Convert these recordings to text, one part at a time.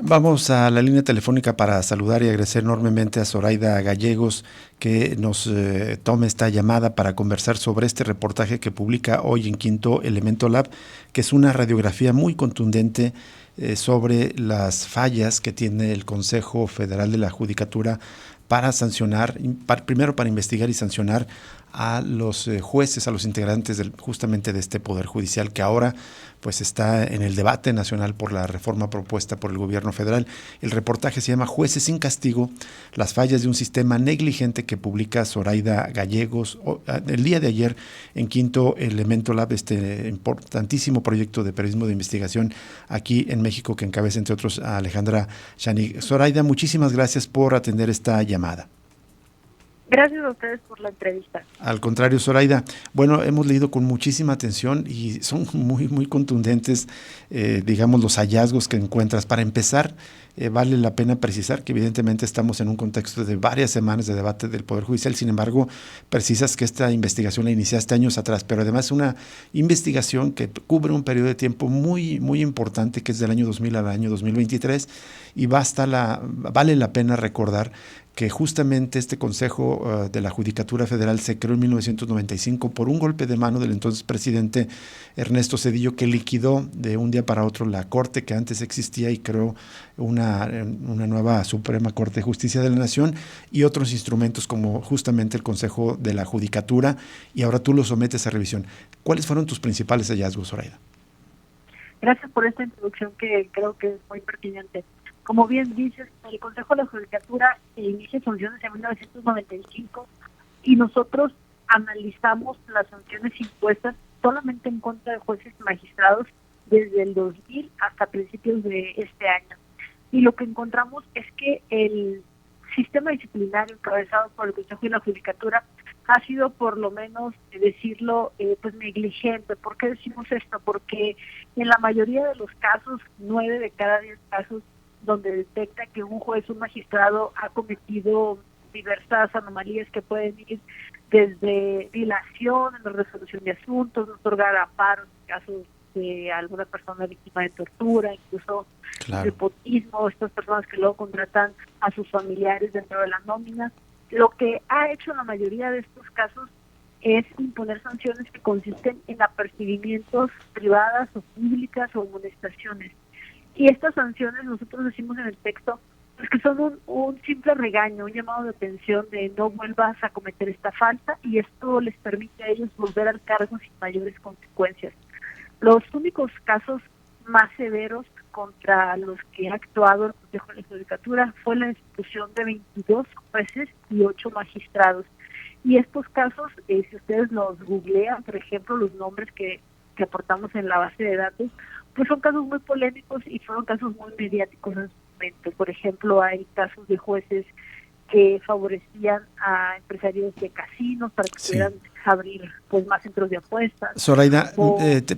Vamos a la línea telefónica para saludar y agradecer enormemente a Zoraida Gallegos que nos tome esta llamada para conversar sobre este reportaje que publica hoy en Quinto Elemento Lab, que es una radiografía muy contundente sobre las fallas que tiene el Consejo Federal de la Judicatura para sancionar, primero para investigar y sancionar a los jueces, a los integrantes justamente de este Poder Judicial que ahora pues está en el debate nacional por la reforma propuesta por el gobierno federal. El reportaje se llama Jueces sin castigo, las fallas de un sistema negligente, que publica Zoraida Gallegos el día de ayer en Quinto Elemento Lab, este importantísimo proyecto de periodismo de investigación aquí en México que encabeza entre otros a Alejandra Shanig. Zoraida, muchísimas gracias por atender esta llamada. Gracias a ustedes por la entrevista. Al contrario, Zoraida, bueno, hemos leído con muchísima atención y son muy contundentes, digamos, los hallazgos que encuentras. Para empezar, vale la pena precisar que evidentemente estamos en un contexto de varias semanas de debate del Poder Judicial. Sin embargo, precisas que esta investigación la iniciaste años atrás, pero además una investigación que cubre un periodo de tiempo muy importante, que es del año 2000 al año 2023, y vale la pena recordar que justamente este Consejo de la Judicatura Federal se creó en 1995 por un golpe de mano del entonces presidente Ernesto Zedillo, que liquidó de un día para otro la Corte que antes existía y creó una nueva Suprema Corte de Justicia de la Nación y otros instrumentos como justamente el Consejo de la Judicatura, y ahora tú lo sometes a revisión. ¿Cuáles fueron tus principales hallazgos, Zoraida? Gracias por esta introducción que creo que es muy pertinente. Como bien dices, el Consejo de la Judicatura inicia funciones en 1995 y nosotros analizamos las sanciones impuestas solamente en contra de jueces y magistrados desde el 2000 hasta principios de este año. Y lo que encontramos es que el sistema disciplinario encabezado por el Consejo de la Judicatura ha sido, por lo menos decirlo, pues negligente. ¿Por qué decimos esto? Porque en la mayoría de los casos, 9 de cada 10 casos, donde detecta que un juez o un magistrado ha cometido diversas anomalías que pueden ir desde dilación en la resolución de asuntos, no otorgar amparos en casos de alguna persona víctima de tortura, incluso nepotismo, estas personas que luego contratan a sus familiares dentro de la nómina. Lo que ha hecho la mayoría de estos casos es imponer sanciones que consisten en apercibimientos privadas o públicas o amonestaciones. Y estas sanciones, nosotros decimos en el texto, pues que son un simple regaño, un llamado de atención de no vuelvas a cometer esta falta, y esto les permite a ellos volver al cargo sin mayores consecuencias. Los únicos casos más severos contra los que ha actuado el Consejo de la Judicatura fue la destitución de 22 jueces y 8 magistrados. Y estos casos, si ustedes los googlean, por ejemplo, los nombres que aportamos en la base de datos, pues son casos muy polémicos y fueron casos muy mediáticos en su momento. Por ejemplo, hay casos de jueces que favorecían a empresarios de casinos para que pudieran abrir pues más centros de apuestas. Zoraida,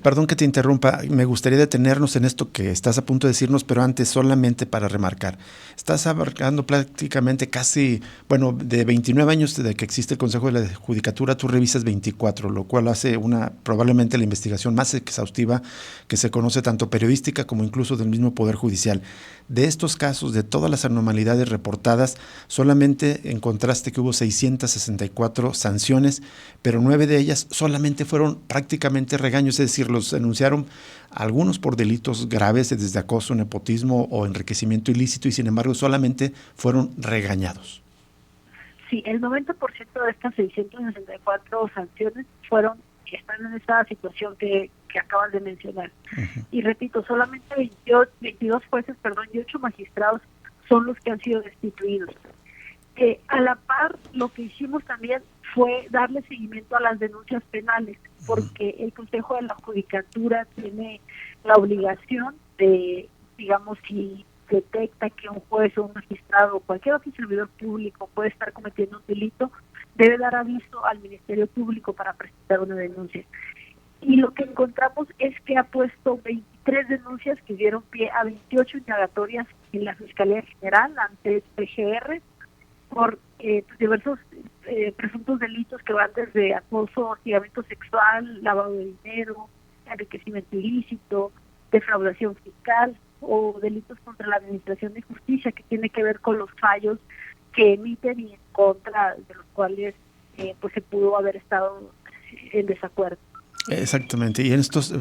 perdón que te interrumpa, me gustaría detenernos en esto que estás a punto de decirnos, pero antes solamente para remarcar. Estás abarcando prácticamente casi, bueno, de 29 años desde que existe el Consejo de la Judicatura, tú revisas 24, lo cual hace probablemente la investigación más exhaustiva que se conoce, tanto periodística como incluso del mismo Poder Judicial. De estos casos, de todas las anormalidades reportadas, solamente encontraste que hubo 664 sanciones, pero 9 de ellas solamente fueron prácticamente regaños, es decir, los denunciaron algunos por delitos graves desde acoso, nepotismo o enriquecimiento ilícito, y sin embargo solamente fueron regañados. Sí, el 90% de estas 664 sanciones están en esa situación que acabas de mencionar. Y repito, solamente 22 jueces, y 8 magistrados son los que han sido destituidos. A la par, lo que hicimos también fue darle seguimiento a las denuncias penales, porque el Consejo de la Judicatura tiene la obligación de, digamos, si detecta que un juez o un magistrado o cualquier otro servidor público puede estar cometiendo un delito, debe dar aviso al Ministerio Público para presentar una denuncia. Y lo que encontramos es que ha puesto 23 denuncias que dieron pie a 28 indagatorias en la Fiscalía General ante el PGR por diversos presuntos delitos que van desde acoso, hostigamiento sexual, lavado de dinero, enriquecimiento ilícito, defraudación fiscal. o delitos contra la administración de justicia, que tiene que ver con los fallos que emiten y en contra de los cuales pues se pudo haber estado en desacuerdo. Exactamente, y en estos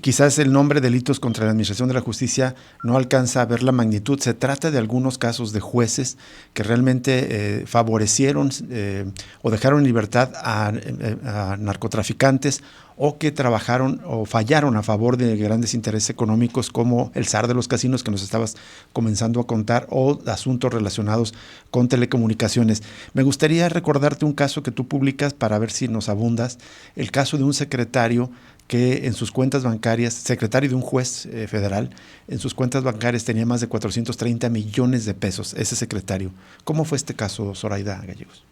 quizás el nombre delitos contra la administración de la justicia no alcanza a ver la magnitud. Se trata de algunos casos de jueces que realmente favorecieron o dejaron en libertad a narcotraficantes, o que trabajaron o fallaron a favor de grandes intereses económicos, como el zar de los casinos que nos estabas comenzando a contar, o asuntos relacionados con telecomunicaciones. Me gustaría recordarte un caso que tú publicas para ver si nos abundas, el caso de un secretario que en sus cuentas bancarias, secretario de un juez federal, en sus cuentas bancarias tenía más de 430 millones de pesos, ese secretario. ¿Cómo fue este caso, Zoraida Gallegos?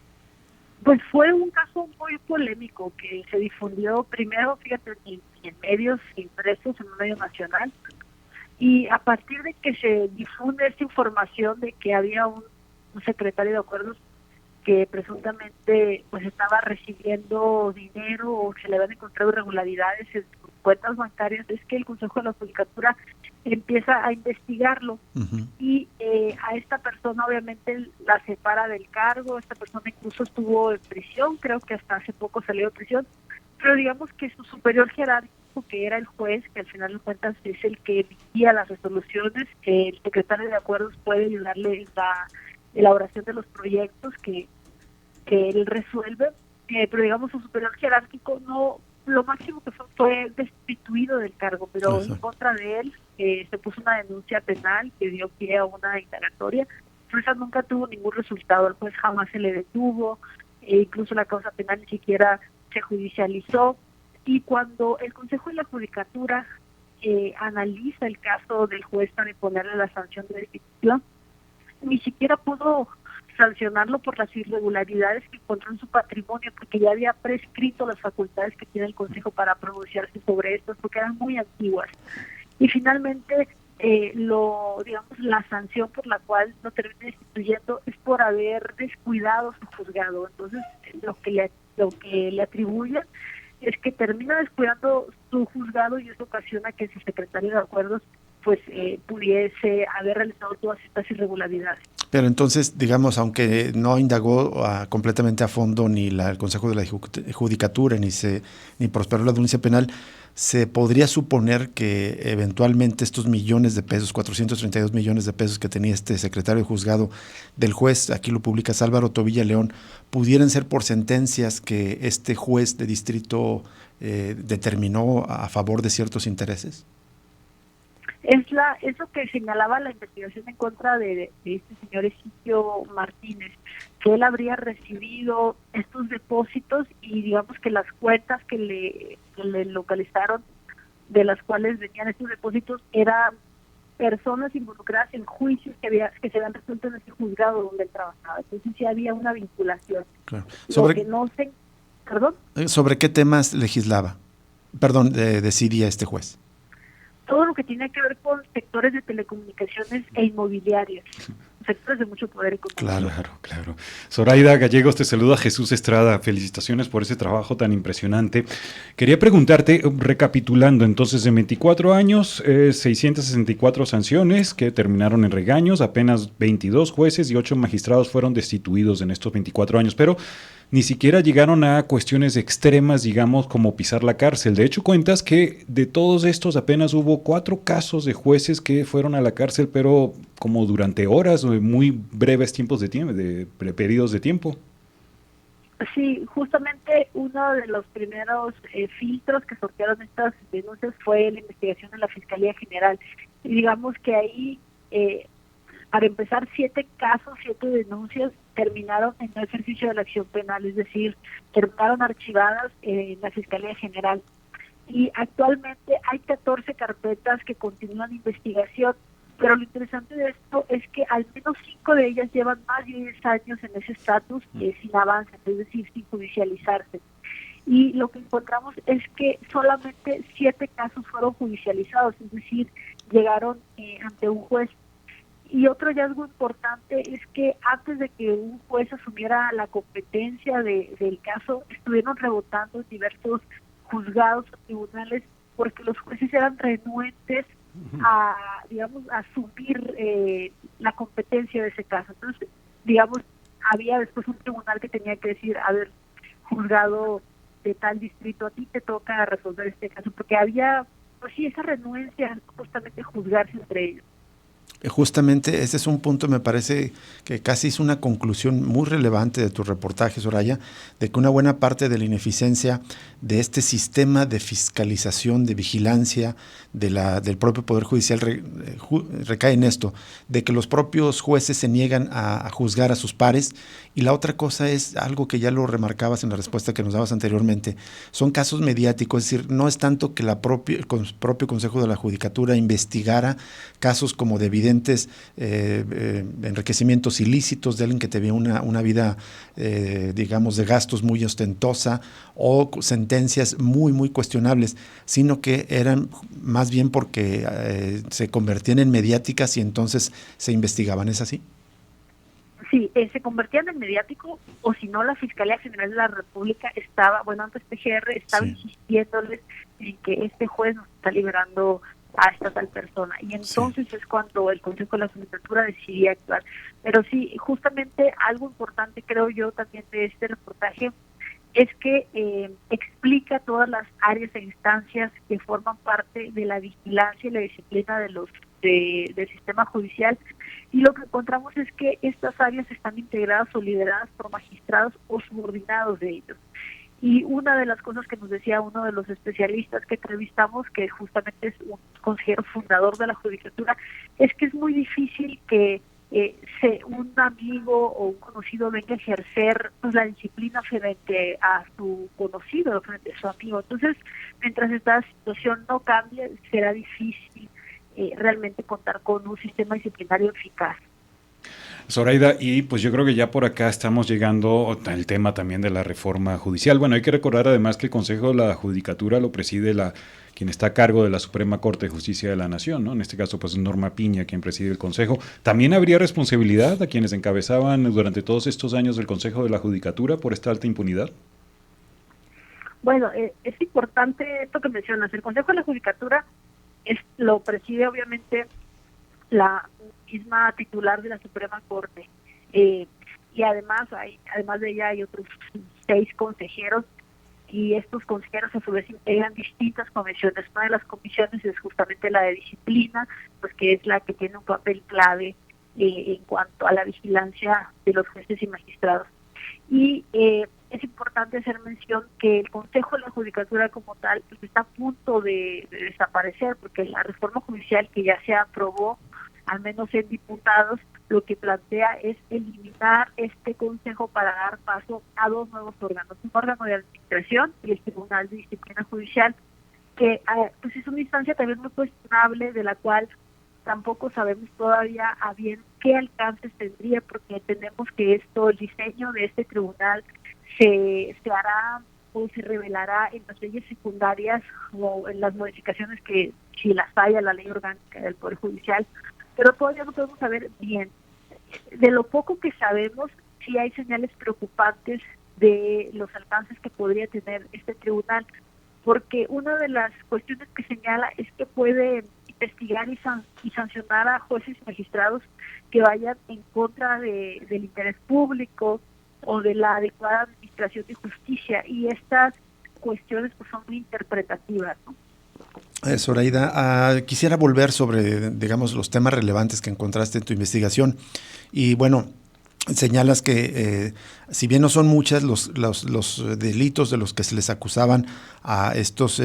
Pues fue un caso muy polémico que se difundió primero, fíjate, en medios impresos, en un medio nacional, y a partir de que se difunde esta información de que había un secretario de acuerdos que presuntamente pues estaba recibiendo dinero o se le habían encontrado irregularidades en sus cuentas bancarias, es que el Consejo de la Judicatura empieza a investigarlo. Uh-huh. Y a esta persona obviamente la separa del cargo. Esta persona incluso estuvo en prisión, creo que hasta hace poco salió de prisión, pero digamos que su superior jerárquico, que era el juez, que al final de cuentas es el que emitía las resoluciones, el secretario de acuerdos puede ayudarle en la elaboración de los proyectos que él resuelve, pero digamos su superior jerárquico no, lo máximo que fue destituido del cargo, pero en contra de él se puso una denuncia penal que dio pie a una indagatoria, pero esa nunca tuvo ningún resultado, el juez jamás se le detuvo, incluso la causa penal ni siquiera se judicializó, y cuando el Consejo de la Judicatura analiza el caso del juez para imponerle la sanción de destitución, ni siquiera pudo sancionarlo por las irregularidades que encontró en su patrimonio, porque ya había prescrito las facultades que tiene el Consejo para pronunciarse sobre estas, porque eran muy antiguas. Y finalmente, la sanción por la cual lo termina destituyendo es por haber descuidado su juzgado. Entonces, lo que le atribuyen es que termina descuidando su juzgado, y eso ocasiona que su secretario de acuerdos pues pudiese haber realizado todas estas irregularidades. Pero entonces, digamos, aunque no indagó completamente a fondo ni el Consejo de la Judicatura ni prosperó la denuncia penal, ¿se podría suponer que eventualmente estos millones de pesos, 432 millones de pesos que tenía este secretario de juzgado del juez, aquí lo publica Álvaro Tobilla León, pudieran ser por sentencias que este juez de distrito determinó a favor de ciertos intereses? Es lo que señalaba la investigación en contra de este señor Egidio Martínez, que él habría recibido estos depósitos, y digamos que las cuentas que le localizaron, de las cuales venían estos depósitos, eran personas involucradas en juicios que se habían resuelto en ese juzgado donde él trabajaba. Entonces sí había una vinculación. Claro. ¿Perdón? ¿Sobre qué temas legislaba? Decidía este juez. Todo lo que tiene que ver con sectores de telecomunicaciones e inmobiliarios, sectores de mucho poder económico. Claro. Zoraida Gallegos, te saluda Jesús Estrada. Felicitaciones por ese trabajo tan impresionante. Quería preguntarte, recapitulando, entonces, en 24 años, 664 sanciones que terminaron en regaños, apenas 22 jueces y 8 magistrados fueron destituidos en estos 24 años, pero ni siquiera llegaron a cuestiones extremas, digamos, como pisar la cárcel. De hecho, cuentas que de todos estos apenas hubo 4 casos de jueces que fueron a la cárcel, pero como durante horas, muy breves tiempos de tiempo, periodos de tiempo. Sí, justamente uno de los primeros filtros que sortearon estas denuncias fue la investigación de la Fiscalía General. Y digamos que ahí, para empezar, 7 casos, 7 denuncias terminaron en el ejercicio de la acción penal, es decir, terminaron archivadas en la Fiscalía General. Y actualmente hay 14 carpetas que continúan investigación, pero lo interesante de esto es que al menos 5 de ellas llevan más de 10 años en ese estatus sin avance, es decir, sin judicializarse. Y lo que encontramos es que solamente 7 casos fueron judicializados, es decir, llegaron ante un juez. Y otro hallazgo importante es que antes de que un juez asumiera la competencia del caso, estuvieron rebotando en diversos juzgados o tribunales, porque los jueces eran renuentes digamos, asumir la competencia de ese caso. Entonces, digamos, había después un tribunal que tenía que decir, a ver, juzgado de tal distrito, a ti te toca resolver este caso, porque había, pues sí, esa renuencia justamente a juzgarse entre ellos. Justamente ese es un punto, me parece que casi es una conclusión muy relevante de tu reportaje, Soraya, de que una buena parte de la ineficiencia de este sistema de fiscalización, de vigilancia del propio Poder Judicial recae en esto, de que los propios jueces se niegan a juzgar a sus pares. Y la otra cosa es algo que ya lo remarcabas en la respuesta que nos dabas anteriormente, son casos mediáticos, es decir, no es tanto que el propio Consejo de la Judicatura investigara casos como de evidentes enriquecimientos ilícitos de alguien que tenía una vida, digamos, de gastos muy ostentosa o sentencias muy, muy cuestionables, sino que eran más bien porque se convertían en mediáticas y entonces se investigaban. ¿Es así? Sí, se convertían en mediático, o si no, la Fiscalía General de la República estaba, bueno, antes PGR estaba insistiéndoles en que este juez nos está liberando a esta tal persona. Y entonces es cuando el Consejo de la Judicatura decidía actuar. Pero sí, justamente algo importante, creo yo, también de este reportaje, es que explica todas las áreas e instancias que forman parte de la vigilancia y la disciplina de del sistema judicial, y lo que encontramos es que estas áreas están integradas o lideradas por magistrados o subordinados de ellos. Y una de las cosas que nos decía uno de los especialistas que entrevistamos, que justamente es un consejero fundador de la Judicatura, es que es muy difícil que un amigo o un conocido venga a ejercer, pues, la disciplina frente a su conocido, frente a su amigo. Entonces, mientras esta situación no cambie, será difícil realmente contar con un sistema disciplinario eficaz. Zoraida, y pues yo creo que ya por acá estamos llegando al tema también de la reforma judicial. Bueno, hay que recordar además que el Consejo de la Judicatura lo preside quien está a cargo de la Suprema Corte de Justicia de la Nación, ¿no? En este caso, pues Norma Piña, quien preside el Consejo. ¿También habría responsabilidad a quienes encabezaban durante todos estos años del Consejo de la Judicatura por esta alta impunidad? Bueno, es importante esto que mencionas. El Consejo de la Judicatura lo preside obviamente la misma titular de la Suprema Corte, y además de ella hay otros 6 consejeros, y estos consejeros a su vez integran distintas comisiones. Una de las comisiones es justamente la de disciplina, pues que es la que tiene un papel clave en cuanto a la vigilancia de los jueces y magistrados. Y es importante hacer mención que el Consejo de la Judicatura como tal pues está a punto de desaparecer, porque la reforma judicial que ya se aprobó, al menos en diputados, lo que plantea es eliminar este consejo para dar paso a 2 nuevos órganos, un órgano de administración y el Tribunal de Disciplina Judicial, que pues es una instancia también muy cuestionable, de la cual tampoco sabemos todavía a bien qué alcances tendría, porque entendemos que el diseño de este tribunal se hará o se revelará en las leyes secundarias o en las modificaciones que, si las hay, a la ley orgánica del Poder Judicial, pero todavía no podemos saber bien. De lo poco que sabemos, sí hay señales preocupantes de los alcances que podría tener este tribunal, porque una de las cuestiones que señala es que puede investigar y sancionar a jueces y magistrados que vayan en contra del interés público o de la adecuada administración de justicia, y estas cuestiones pues son muy interpretativas, ¿no? Zoraida, quisiera volver sobre, digamos, los temas relevantes que encontraste en tu investigación. Y bueno, señalas que si bien no son muchas los delitos de los que se les acusaban a estos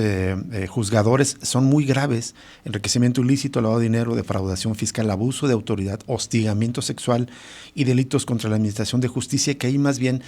juzgadores, son muy graves: enriquecimiento ilícito, lavado de dinero, defraudación fiscal, abuso de autoridad, hostigamiento sexual y delitos contra la administración de justicia, que ahí más bien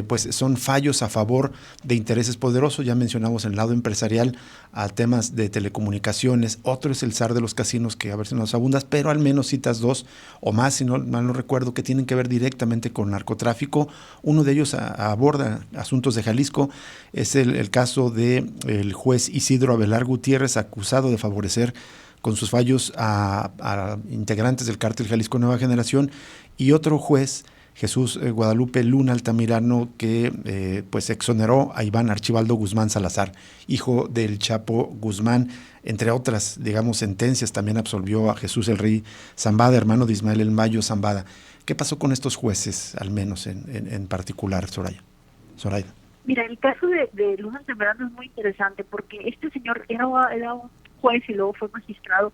pues son fallos a favor de intereses poderosos. Ya mencionamos en el lado empresarial a temas de telecomunicaciones, otro es el zar de los casinos, que a ver si nos abundas, pero al menos citas 2 o más, si no mal no recuerdo, que tienen que ver directamente con narcotráfico. Uno de ellos aborda asuntos de Jalisco, es el caso del juez Isidro Abelar Gutiérrez, acusado de favorecer con sus fallos a integrantes del cártel Jalisco Nueva Generación, y otro juez, Jesús Guadalupe Luna Altamirano, que pues exoneró a Iván Archibaldo Guzmán Salazar, hijo del Chapo Guzmán, entre otras, digamos, sentencias, también absolvió a Jesús el Rey Zambada, hermano de Ismael el Mayo Zambada. ¿Qué pasó con estos jueces, al menos en particular, Zoraida? Mira, el caso de Luna Zambrano es muy interesante porque este señor era un juez y luego fue magistrado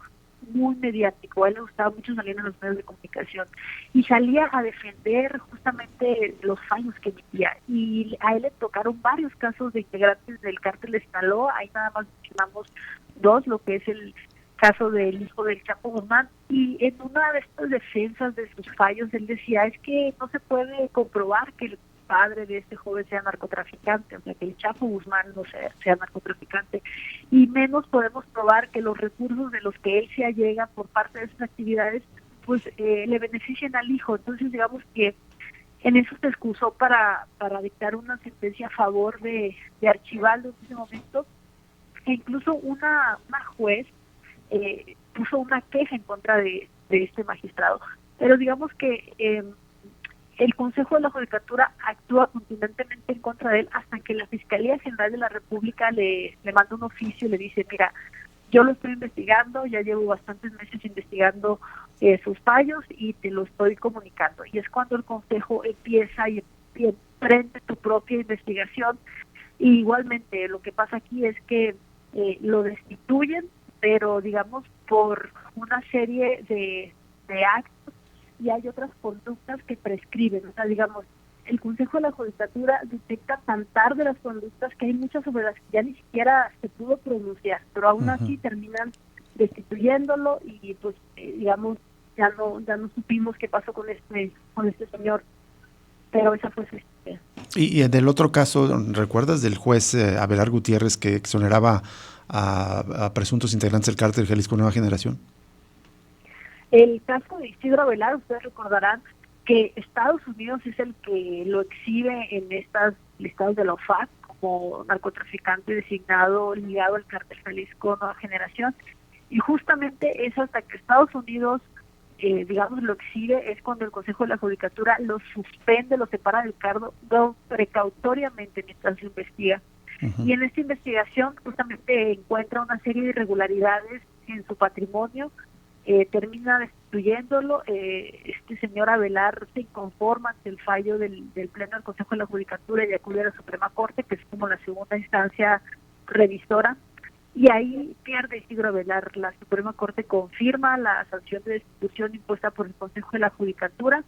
muy mediático. A él le gustaba mucho salir en los medios de comunicación y salía a defender justamente los fallos que emitía. Y a él le tocaron varios casos de integrantes del cártel de Sinaloa. Ahí nada más mencionamos dos, lo que es el caso del hijo del Chapo Guzmán. Y en una de estas defensas de sus fallos, él decía, es que no se puede comprobar que el padre de este joven sea narcotraficante, o sea, que el Chapo Guzmán no sea narcotraficante, y menos podemos probar que los recursos de los que él se allega por parte de sus actividades, pues le beneficien al hijo. Entonces, digamos que en eso se excusó para dictar una sentencia a favor de Archibaldo en ese momento, e incluso una juez puso una queja en contra de este magistrado. Pero digamos que el Consejo de la Judicatura actúa contundentemente en contra de él hasta que la Fiscalía General de la República le manda un oficio y le dice, mira, yo lo estoy investigando, ya llevo bastantes meses investigando sus fallos y te lo estoy comunicando. Y es cuando el Consejo empieza y emprende tu propia investigación. Y igualmente lo que pasa aquí es que lo destituyen, pero digamos por una serie de actos, y hay otras conductas que prescriben. O sea, digamos, el Consejo de la Judicatura detecta tan tarde las conductas que hay muchas sobre las que ya ni siquiera se pudo pronunciar, pero aún así terminan destituyéndolo y pues digamos ya no supimos qué pasó con este señor, pero esa fue su historia. Y del otro caso, ¿recuerdas del juez Abelar Gutiérrez que exoneraba a presuntos integrantes del cártel Jalisco Nueva Generación? El caso de Isidro Avelar, ustedes recordarán que Estados Unidos es el que lo exhibe en estas listados de la OFAC como narcotraficante designado ligado al cártel Jalisco Nueva Generación, y justamente es hasta que Estados Unidos digamos lo exhibe, es cuando el Consejo de la Judicatura lo suspende, lo separa del cargo precautoriamente mientras se investiga. Y en esta investigación justamente encuentra una serie de irregularidades en su patrimonio, termina destituyéndolo. Este señor Avelar se inconforma ante el fallo del Pleno del Consejo de la Judicatura y acude a la Suprema Corte, que es como la segunda instancia revisora, y ahí pierde Isidro Avelar. La Suprema Corte confirma la sanción de destitución impuesta por el Consejo de la Judicatura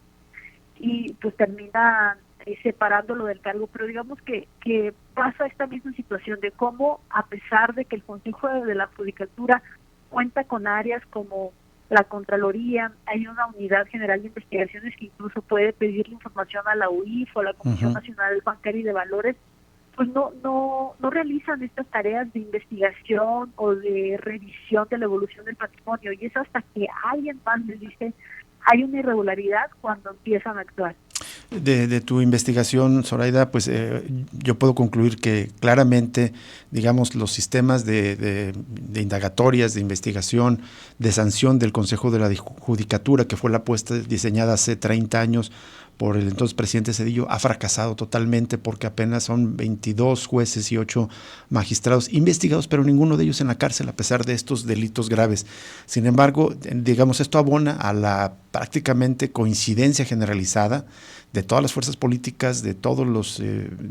y pues termina separándolo del cargo. Pero digamos que pasa esta misma situación de cómo, a pesar de que el Consejo de la Judicatura cuenta con áreas como la Contraloría, hay una unidad general de investigaciones que incluso puede pedirle información a la UIF o a la Comisión Nacional Bancaria y de Valores, pues no realizan estas tareas de investigación o de revisión de la evolución del patrimonio, y es hasta que alguien más les dice hay una irregularidad cuando empiezan a actuar. De tu investigación, Zoraida, pues yo puedo concluir que claramente, digamos, los sistemas de indagatorias, de investigación, de sanción del Consejo de la Judicatura, que fue la apuesta diseñada hace 30 años por el entonces presidente Zedillo, ha fracasado totalmente porque apenas son 22 jueces y 8 magistrados investigados, pero ninguno de ellos en la cárcel a pesar de estos delitos graves. Sin embargo, digamos, esto abona a la prácticamente coincidencia generalizada de todas las fuerzas políticas, de todos los,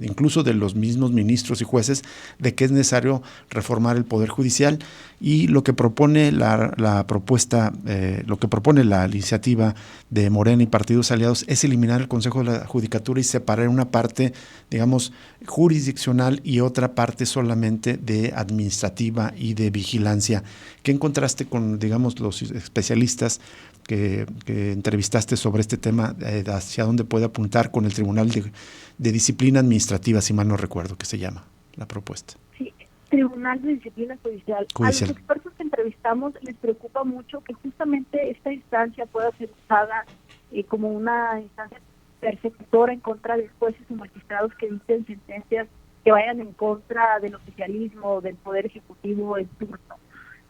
incluso de los mismos ministros y jueces, de que es necesario reformar el Poder Judicial, y lo que propone la propuesta, lo que propone la iniciativa de Morena y partidos aliados es eliminar el Consejo de la Judicatura y separar una parte, digamos, jurisdiccional y otra parte solamente de administrativa y de vigilancia. ¿Qué encontraste con, digamos, los especialistas que entrevistaste sobre este tema, hacia dónde puede apuntar con el Tribunal de Disciplina Administrativa, si mal no recuerdo que se llama la propuesta? Sí, Tribunal de Disciplina Judicial. A los expertos que entrevistamos les preocupa mucho que justamente esta instancia pueda ser usada como una instancia persecutora en contra de jueces o magistrados que dicten sentencias que vayan en contra del oficialismo, del Poder Ejecutivo en turno.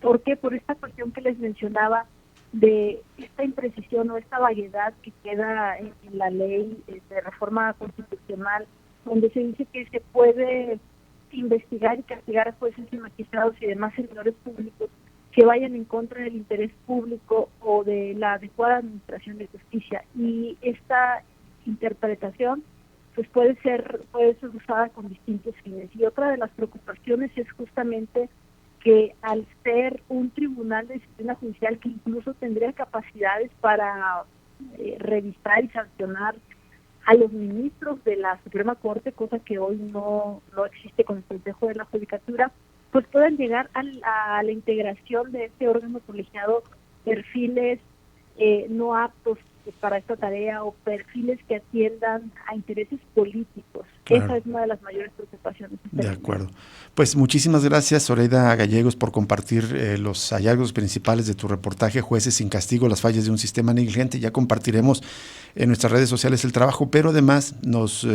¿Por qué? Por esta cuestión que les mencionaba, de esta imprecisión o esta vaguedad que queda en la ley de reforma constitucional, donde se dice que se puede investigar y castigar a jueces y magistrados y demás servidores públicos que vayan en contra del interés público o de la adecuada administración de justicia. Y esta interpretación pues puede ser usada con distintos fines. Y otra de las preocupaciones es justamente que al ser un tribunal de disciplina judicial que incluso tendría capacidades para revisar y sancionar a los ministros de la Suprema Corte, cosa que hoy no existe con el Consejo de la Judicatura, pues puedan llegar a la integración de este órgano colegiado perfiles no aptos para esta tarea o perfiles que atiendan a intereses políticos. Claro. Esa es una de las mayores preocupaciones. De acuerdo. Pues muchísimas gracias, Zoraida Gallegos, por compartir los hallazgos principales de tu reportaje, Jueces sin castigo, las fallas de un sistema negligente. Ya compartiremos en nuestras redes sociales el trabajo, pero además nos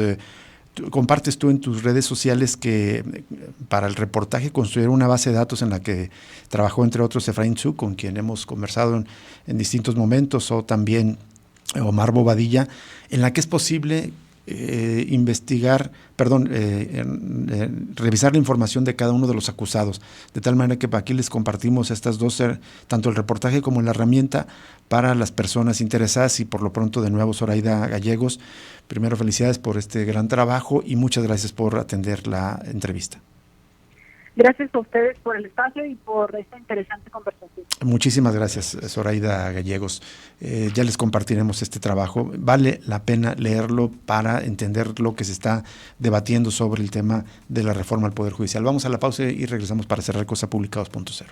compartes tú en tus redes sociales que para el reportaje construyeron una base de datos en la que trabajó entre otros Efraín Tzu, con quien hemos conversado en distintos momentos, o también Omar Bobadilla, en la que es posible revisar la información de cada uno de los acusados, de tal manera que aquí les compartimos estas dos, tanto el reportaje como la herramienta para las personas interesadas. Y por lo pronto, de nuevo, Zoraida Gallegos, primero felicidades por este gran trabajo y muchas gracias por atender la entrevista. Gracias a ustedes por el espacio y por esta interesante conversación. Muchísimas gracias, Zoraida Gallegos. Ya les compartiremos este trabajo. Vale la pena leerlo para entender lo que se está debatiendo sobre el tema de la reforma al Poder Judicial. Vamos a la pausa y regresamos para cerrar Cosa Pública 2.0.